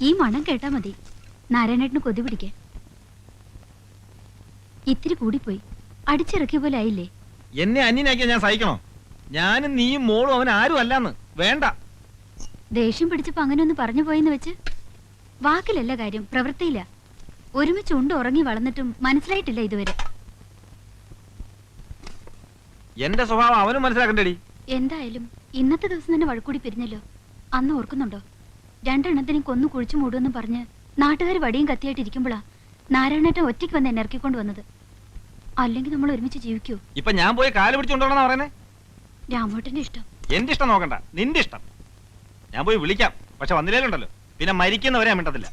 ഈ മണം കേട്ടാ മതി നാരായണേട്ടന് കൊതി പിടിക്കാൻ. ഇത്തിരി കൂടിപ്പോയി, അടിച്ചിറക്കിയ പോലെ ആയില്ലേ? എന്നെ അന്യനാക്കിയാ ഞാൻ സഹിക്കണോ? ഞാനും നീയും മോളും അവൻ ആരും അല്ലാന്ന്. വേണ്ട. ദേഷ്യം പിടിച്ചപ്പോ അങ്ങനെ ഒന്ന് പറഞ്ഞു പോയെന്ന് വെച്ച് വാക്കിലല്ല കാര്യം, പ്രവൃത്തിയില്ല. ഒരുമിച്ച് ഉണ്ട് ഉറങ്ങി വളർന്നിട്ടും മനസ്സിലായിട്ടില്ല ഇതുവരെ. എന്റെ സ്വഭാവം അവനും മനസ്സിലാക്കണ്ടേടി. എന്തായാലും ഇന്നത്തെ ദിവസം തന്നെ വഴക്കൂടി പിരിഞ്ഞല്ലോ. അന്ന് ഓർക്കുന്നുണ്ടോ? രണ്ടെണ്ണത്തിനും കൊന്നു കുഴിച്ചു മൂടുമെന്ന് പറഞ്ഞ് നാട്ടുകാർ വടിയും കത്തിയായിട്ട് ഇരിക്കുമ്പോഴാ നാരായണേട്ടൻ ഒറ്റയ്ക്ക് വന്ന് എന്നെ ഇറക്കിക്കൊണ്ട് വന്നത്. അല്ലെങ്കിൽ നമ്മൾ ഒരുമിച്ച് ജീവിക്കൂ? ഇപ്പൊ ഞാൻ പോയി കാല് പിടിച്ചോണ്ടോണെന്നാ പറയുന്നേ? രാമോട്ടന്റെ ഇഷ്ടം. എന്റെ ഇഷ്ടം നോക്കണ്ട, നിന്റെ ഇഷ്ടം. ഞാൻ പോയി വിളിക്കാം, പക്ഷെ വന്നില്ലേലുണ്ടല്ലോ പിന്നെ മരിക്കുന്നവരെ ഞാൻ മിണ്ടത്തില്ല.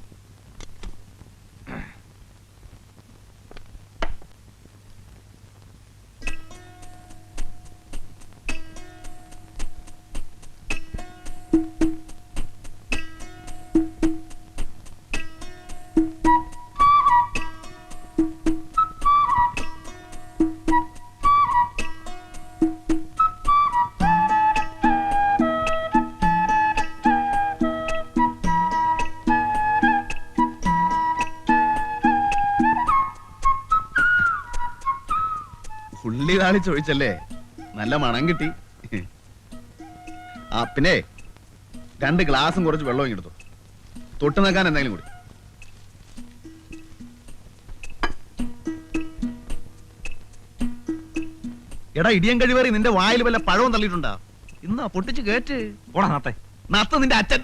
ഉള്ളി താളി ചോദിച്ചല്ലേ, നല്ല മണം കിട്ടി. ആ പിന്നെ 2 ഗ്ലാസും കുറച്ച് വെള്ളവും എടുത്തു. തൊട്ട് നിൽക്കാൻ എന്തെങ്കിലും കൂടി. എടാ ഇടിയൻ കഴിവേറി, നിന്റെ വായിൽ വല്ല പഴവും തള്ളിയിട്ടുണ്ടാ? ഇന്നാ പൊട്ടിച്ച് കേറ്റ്. പോടാ നാത്തെ. നത്ത നിന്റെ അച്ഛൻ.